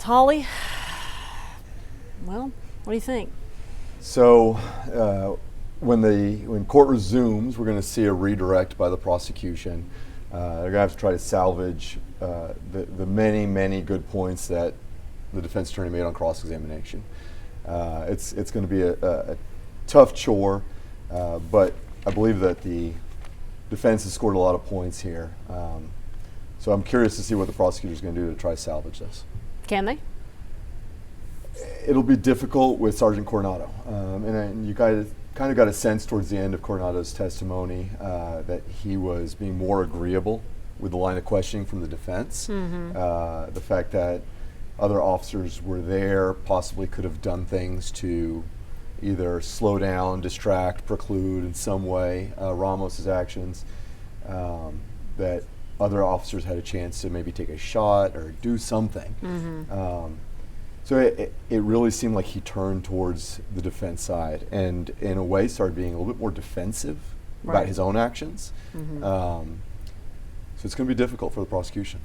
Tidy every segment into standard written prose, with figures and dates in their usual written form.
Taly, well, what do you think? So when court resumes, we're going to see a redirect by the prosecution. They're going to have to try to salvage the many good points that the defense attorney made on cross-examination. It's going to be a tough chore, but I believe that the defense has scored a lot of points here. So I'm curious to see what the prosecutor's going to do to try to salvage this. Can they? It'll be difficult with Sergeant Coronado, and you kind of got a sense towards the end of Coronado's testimony that he was being more agreeable with the line of questioning from the defense. Mm-hmm. The fact that other officers were there possibly could have done things to either slow down, distract, preclude in some way Ramos's actions. That other officers had a chance to maybe take a shot or do something. Mm-hmm. So it really seemed like he turned towards the defense side and in a way started being a little bit more defensive about his own actions. Mm-hmm. So it's going to be difficult for the prosecution.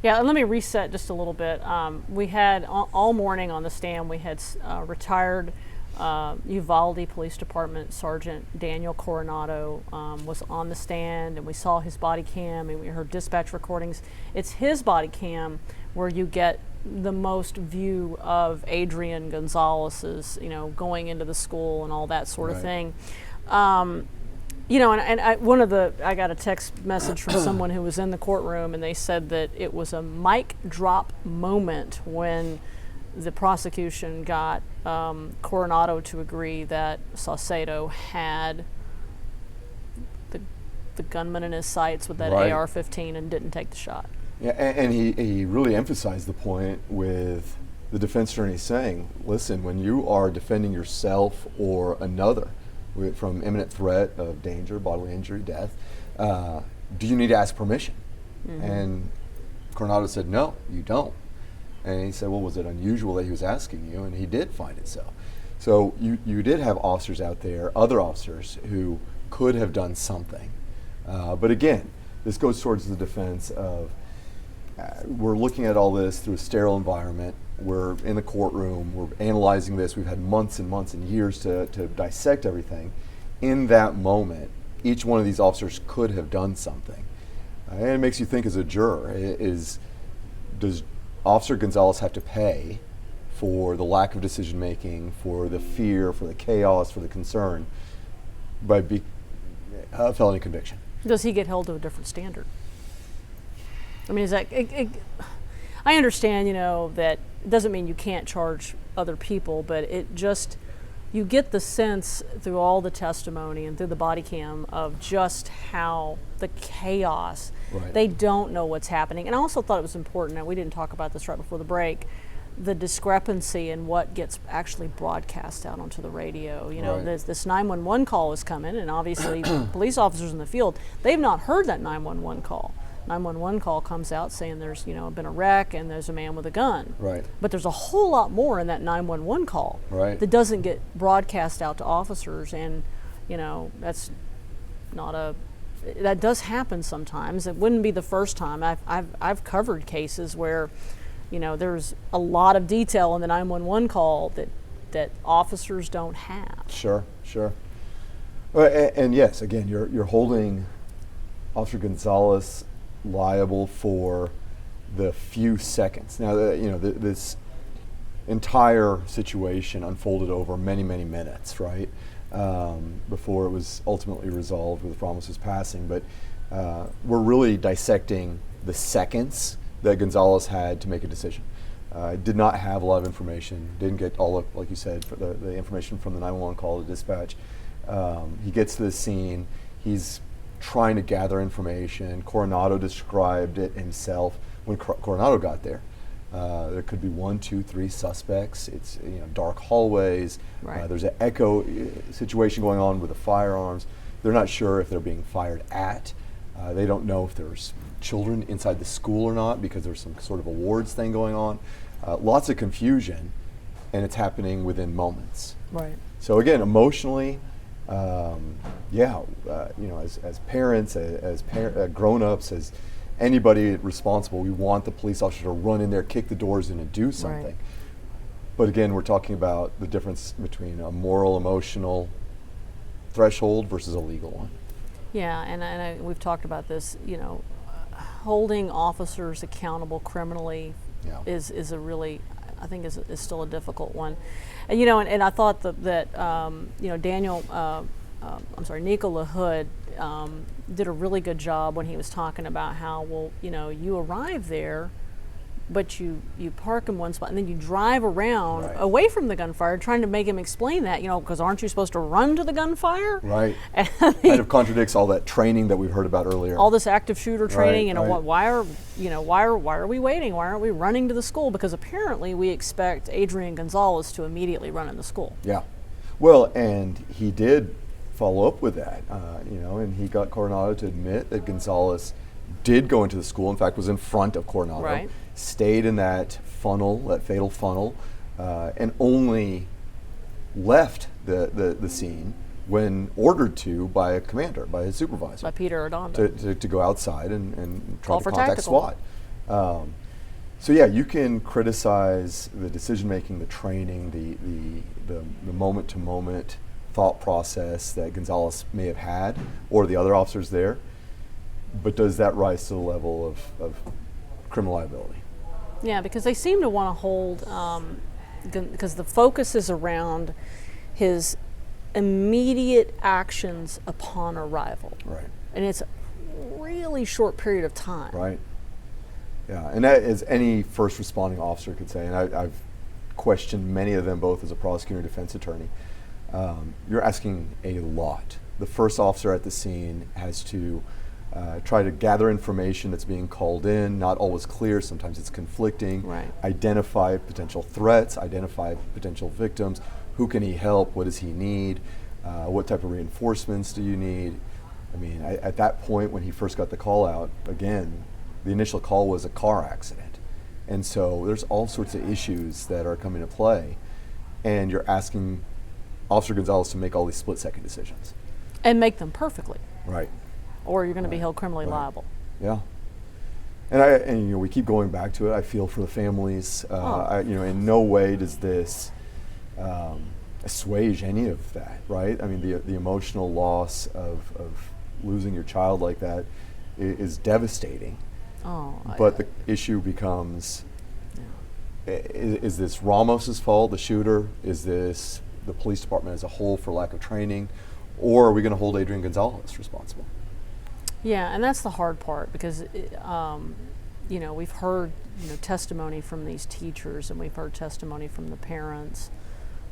Yeah, and let me reset just a little bit. We had all morning on the stand, we had retired Uvalde Police Department Sergeant Daniel Coronado was on the stand, and we saw his body cam and we heard dispatch recordings. It's his body cam where you get the most view of Adrian Gonzales's, going into the school and all that sort of thing. I got a text message from someone who was in the courtroom, and they said that it was a mic drop moment when the prosecution got Coronado to agree that Saucedo had the gunman in his sights with that AR-15 and didn't take the shot. Yeah, and he really emphasized the point with the defense attorney saying, listen, when you are defending yourself or another from imminent threat of danger, bodily injury, death, do you need to ask permission? Mm-hmm. And Coronado said, no, you don't. And he said, well, was it unusual that he was asking you? And he did find it so. So you did have officers out there, other officers, who could have done something. But again, this goes towards the defense of we're looking at all this through a sterile environment. We're in the courtroom. We're analyzing this. We've had months and months and years to dissect everything. In that moment, each one of these officers could have done something. And it makes you think as a juror, does Officer Gonzales have to pay for the lack of decision making, for the fear, for the chaos, for the concern by a felony conviction? Does he get held to a different standard? I mean, is that? I understand, that doesn't mean you can't charge other people, but it just, you get the sense through all the testimony and through the body cam of just how the chaos. Right. They don't know what's happening. And I also thought it was important, and we didn't talk about this right before the break, the discrepancy in what gets actually broadcast out onto the radio. This 911 call is coming, and obviously police officers in the field, they've not heard that 911 call. 911 call comes out saying there's been a wreck and there's a man with a gun. Right. But there's a whole lot more in that 911 call that doesn't get broadcast out to officers, and that's not that does happen sometimes. It wouldn't be the first time. I've covered cases where there's a lot of detail in the 911 call that officers don't have. Sure. And yes, again, you're holding Officer Gonzales liable for the few seconds. Now, this entire situation unfolded over many minutes, right? Before it was ultimately resolved with Ramos's passing. But we're really dissecting the seconds that Gonzales had to make a decision. Did not have a lot of information, didn't get all of, like you said, for the information from the 911 call to dispatch. He gets to the scene, he's trying to gather information. Coronado described it himself when Coronado got there. There could be 1, 2, 3 suspects. It's dark hallways. Right. There's an echo situation going on with the firearms. They're not sure if they're being fired at. They don't know if there's children inside the school or not because there's some sort of awards thing going on. Lots of confusion, and it's happening within moments. Right. So again, emotionally, as parents, as grown-ups, as anybody responsible, we want the police officer to run in there, kick the doors in, and do something. Right. But again, we're talking about the difference between a moral, emotional threshold versus a legal one. Yeah, and we've talked about this. Holding officers accountable criminally Yeah. is a really, I think, is still a difficult one. And and I thought that Daniel, Nico LaHood did a really good job when he was talking about how, you arrive there, but you park in one spot and then you drive around Right. away from the gunfire, trying to make him explain that, because aren't you supposed to run to the gunfire? Right. Kind of contradicts all that training that we've heard about earlier. All this active shooter training, Right. why are we waiting? Why aren't we running to the school? Because apparently we expect Adrian Gonzales to immediately run in the school. Yeah. Well, and he did follow up with that, and he got Coronado to admit that Gonzales did go into the school, in fact was in front of Coronado, Right. stayed in that funnel, that fatal funnel, and only left the scene when ordered to by a commander, by his supervisor. By Peter Ardondo. To go outside and try Call to for contact tactical. SWAT. So yeah, you can criticize the decision making, the training, the moment to moment thought process that Gonzales may have had, or the other officers there, but does that rise to the level of criminal liability? Yeah, because they seem to want to hold, because the focus is around his immediate actions upon arrival. Right. And it's a really short period of time. Right. Yeah, and that is any first responding officer could say, and I've questioned many of them both as a prosecutor and defense attorney. You're asking a lot. The first officer at the scene has to try to gather information that's being called in, not always clear, sometimes it's conflicting, Right. identify potential threats, identify potential victims, who can he help, what does he need, what type of reinforcements do you need. I mean, at that point when he first got the call out, again, the initial call was a car accident. And so there's all sorts of issues that are coming to play, and you're asking Officer Gonzales to make all these split-second decisions. And make them perfectly, Right. or you're going to be Right. held criminally Right. liable. Yeah. And we keep going back to it. I feel for the families. In no way does this assuage any of that, right? I mean, the emotional loss of losing your child like that is devastating. But the issue becomes, is this Ramos's fault, the shooter? Is this the police department as a whole for lack of training? Or are we going to hold Adrian Gonzales responsible? Yeah, and that's the hard part, because we've heard testimony from these teachers, and we've heard testimony from the parents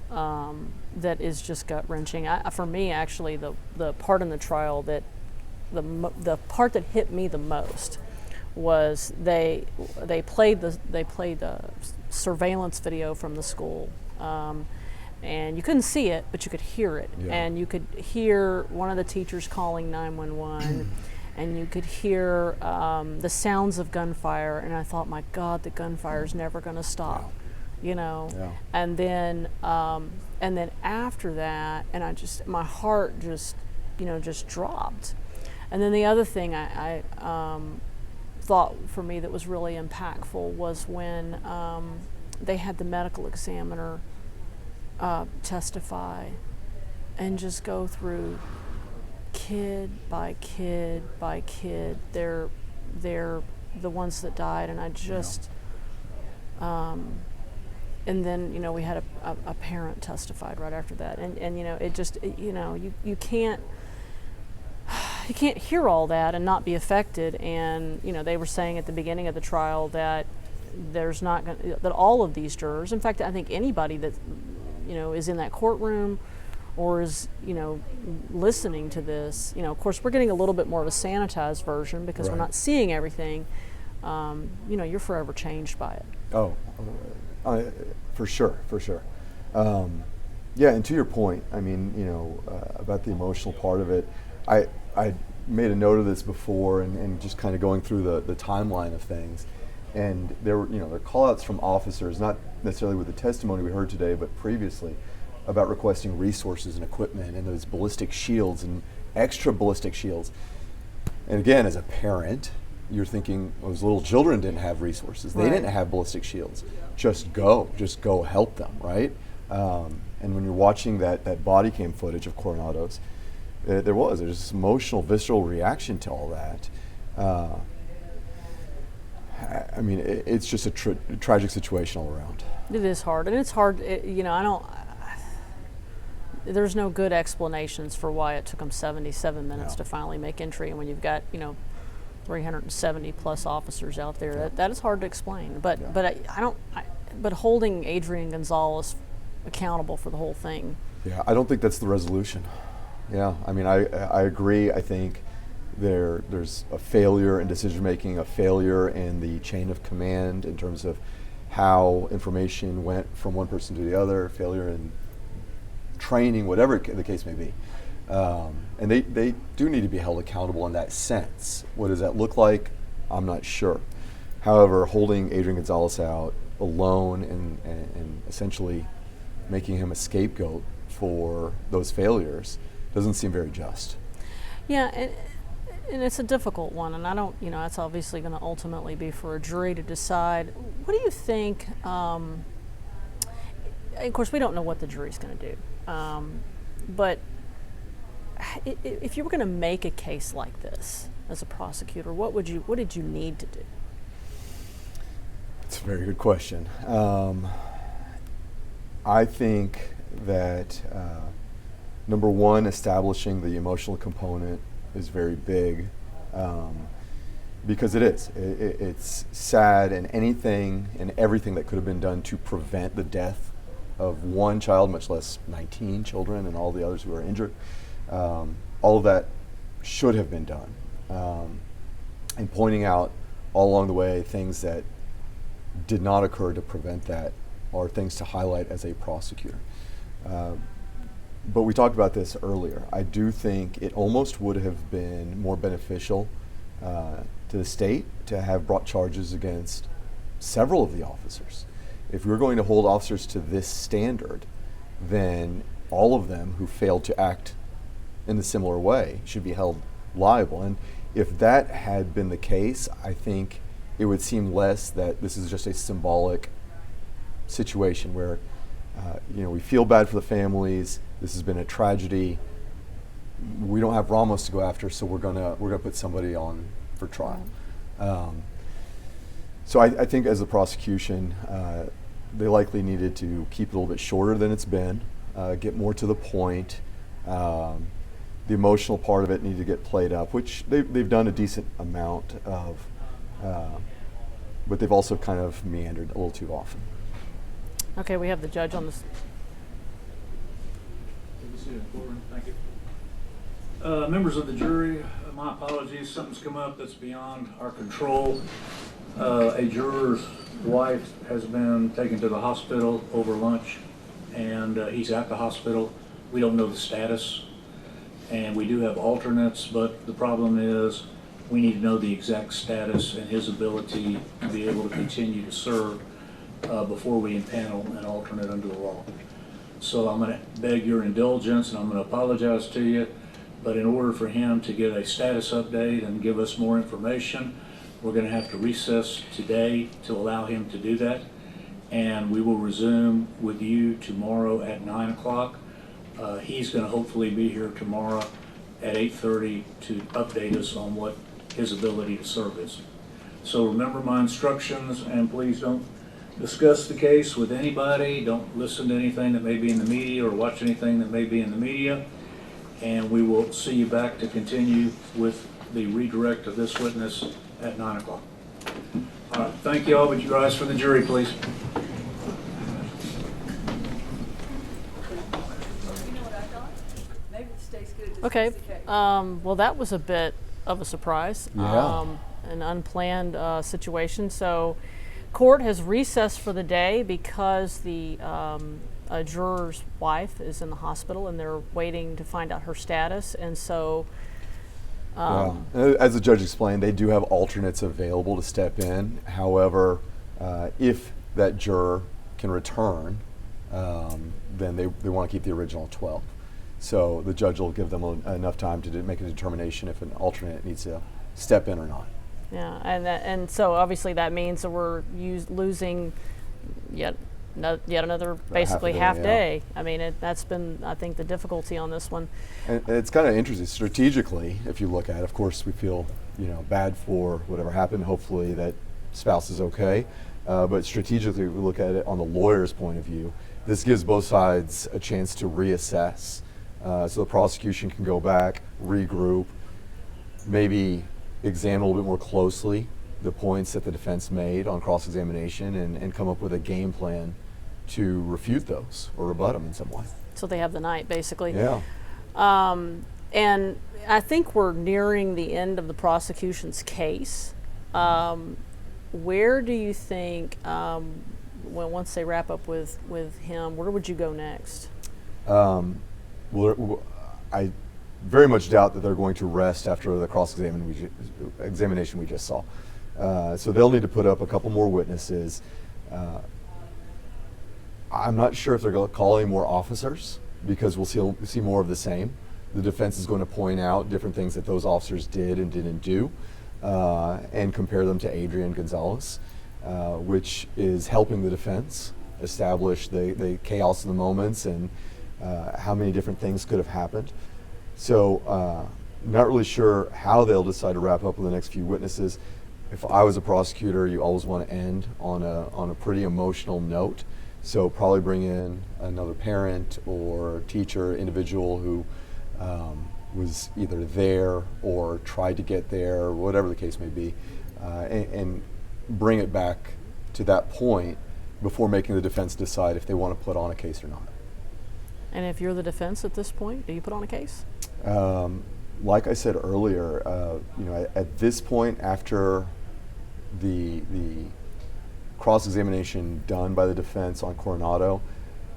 that is just gut wrenching. For me, actually, the part in the trial that the part that hit me the most was they played the surveillance video from the school. And you couldn't see it, but you could hear it. Yeah. And you could hear one of the teachers calling 911, and you could hear the sounds of gunfire. And I thought, my God, the gunfire is never going to stop, Yeah. And then after that, and my heart just dropped. And then the other thing I thought for me that was really impactful was when they had the medical examiner testify and just go through kid by kid by kid. They're the ones that died, and I just and then we had a parent testified right after that, and it just you can't hear all that and not be affected. And they were saying at the beginning of the trial that there's not that all of these jurors, in fact, I think anybody that is in that courtroom or is listening to this, of course we're getting a little bit more of a sanitized version because we're Right. not seeing everything. You're forever changed by it. Oh, for sure. Yeah, and to your point, I mean, about the emotional part of it, I made a note of this before, and just kind of going through the timeline of things, and there were call-outs from officers, not necessarily with the testimony we heard today, but previously, about requesting resources and equipment and those ballistic shields and extra ballistic shields. And again, as a parent, you're thinking those little children didn't have resources. They Right. didn't have ballistic shields. Just go help them, right? And when you're watching that body cam footage of Coronado's, there's this emotional, visceral reaction to all that. I mean, it's just a tragic situation all around. It is hard, and it's hard. There's no good explanations for why it took them 77 minutes No. to finally make entry, and when you've got 370 plus officers out there, that is hard to explain. But but holding Adrian Gonzales accountable for the whole thing. Yeah, I don't think that's the resolution. Yeah, I mean, I agree. I think there's a failure in decision making, a failure in the chain of command in terms of how information went from one person to the other, failure in training, whatever the case may be. And they do need to be held accountable in that sense. What does that look like? I'm not sure. However, holding Adrian Gonzales out alone and essentially making him a scapegoat for those failures doesn't seem very just. Yeah, and it's a difficult one, and I don't, it's obviously going to ultimately be for a jury to decide. What do you think? Of course, we don't know what the jury's going to do, but if you were going to make a case like this as a prosecutor, what did you need to do? It's a very good question. I think that number one, establishing the emotional component is very big, because it's sad, and anything and everything that could have been done to prevent the death of one child, much less 19 children and all the others who are injured, all of that should have been done. And pointing out all along the way things that did not occur to prevent that are things to highlight as a prosecutor. But we talked about this earlier. I do think it almost would have been more beneficial to the state to have brought charges against several of the officers. If we're going to hold officers to this standard, then all of them who failed to act in a similar way should be held liable. And if that had been the case, I think it would seem less that this is just a symbolic situation where we feel bad for the families. This has been a tragedy. We don't have Ramos to go after, so we're gonna put somebody on for trial. So I think as a prosecution, they likely needed to keep it a little bit shorter than it's been, get more to the point. The emotional part of it needed to get played up, which they've done a decent amount of, but they've also kind of meandered a little too often. Okay, we have the judge on this. Thank you. Members of the jury, my apologies. Something's come up that's beyond our control. A juror's wife has been taken to the hospital over lunch, and he's at the hospital. We don't know the status, and we do have alternates, but the problem is we need to know the exact status and his ability to be able to continue to serve before we impanel an alternate under the law. So I'm going to beg your indulgence, and I'm going to apologize to you, but in order for him to get a status update and give us more information, we're going to have to recess today to allow him to do that, and we will resume with you tomorrow at 9 o'clock. He's going to hopefully be here tomorrow at 8:30 to update us on what his ability to serve is. So remember my instructions, and please don't discuss the case with anybody. Don't listen to anything that may be in the media or watch anything that may be in the media. And we will see you back to continue with the redirect of this witness at 9 o'clock. All right, thank you all. Would you rise for the jury, please? Okay, well, that was a bit of a surprise. Yeah. An unplanned situation. So court has recessed for the day because the a juror's wife is in the hospital, and they're waiting to find out her status. And so as the judge explained, they do have alternates available to step in. However, if that juror can return, then they want to keep the original 12. So the judge will give them enough time to make a determination if an alternate needs to step in or not. Yeah, and so obviously that means that we're losing yet another basically half day. I mean, that's been, I think, the difficulty on this one. And it's kind of interesting strategically. If you look at it, of course, we feel bad for whatever happened. Hopefully, that spouse is okay. But strategically, we look at it on the lawyer's point of view. This gives both sides a chance to reassess. So the prosecution can go back, regroup, maybe examine a little bit more closely the points that the defense made on cross-examination and come up with a game plan to refute those or rebut them in some way. So they have the night, basically. Yeah. And I think we're nearing the end of the prosecution's case. Where do you think, once they wrap up with him, where would you go next? Well, I very much doubt that they're going to rest after the cross-examination we just saw. So they'll need to put up a couple more witnesses. I'm not sure if they're going to call any more officers, because we'll see more of the same. The defense is going to point out different things that those officers did and didn't do, and compare them to Adrian Gonzales, which is helping the defense establish the chaos of the moments and how many different things could have happened. So not really sure how they'll decide to wrap up with the next few witnesses. If I was a prosecutor, you always want to end on a pretty emotional note. So probably bring in another parent or teacher, individual who was either there or tried to get there, whatever the case may be, and bring it back to that point before making the defense decide if they want to put on a case or not. And if you're the defense at this point, do you put on a case? Like I said earlier, at this point, after the cross-examination done by the defense on Coronado,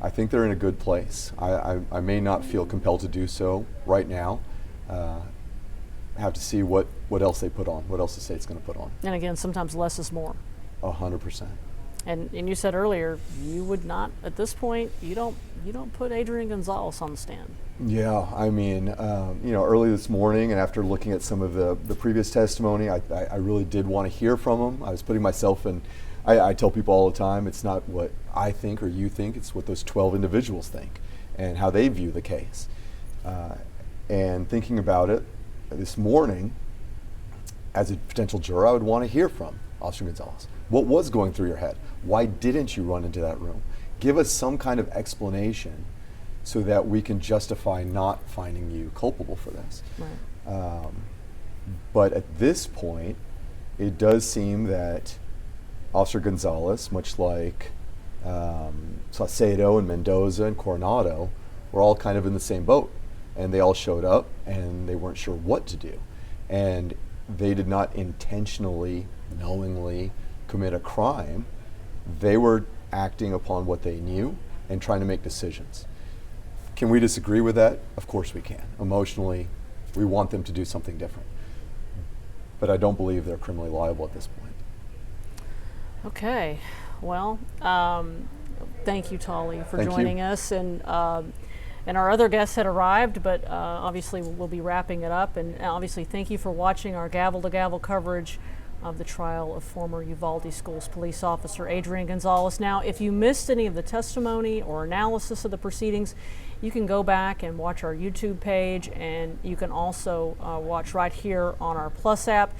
I think they're in a good place. I may not feel compelled to do so right now. Have to see what else they put on, what else the state's going to put on. And again, sometimes less is more. 100%. And you said earlier, you would not, at this point, you don't put Adrian Gonzales on the stand. Yeah, I mean, early this morning and after looking at some of the previous testimony, I really did want to hear from him. I was putting myself in, I tell people all the time, it's not what I think or you think, it's what those 12 individuals think and how they view the case. And thinking about it this morning, as a potential juror, I would want to hear from Officer Gonzales. What was going through your head? Why didn't you run into that room? Give us some kind of explanation so that we can justify not finding you culpable for this. Right. But at this point, it does seem that Officer Gonzales, much like Saucedo and Mendoza and Coronado, were all kind of in the same boat. And they all showed up and they weren't sure what to do. And they did not intentionally, knowingly commit a crime. They were acting upon what they knew and trying to make decisions. Can we disagree with that? Of course we can. Emotionally, we want them to do something different. But I don't believe they're criminally liable at this point. Okay. Well, thank you, Taly, for Thank joining you. us. And our other guests had arrived, but obviously we'll be wrapping it up. And obviously, thank you for watching our gavel-to-gavel coverage of the trial of former Uvalde Schools police officer Adrian Gonzales. Now, if you missed any of the testimony or analysis of the proceedings, you can go back and watch our YouTube page, and you can also watch right here on our Plus app.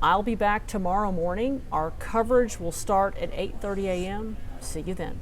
I'll be back tomorrow morning. Our coverage will start at 8:30 a.m. See you then.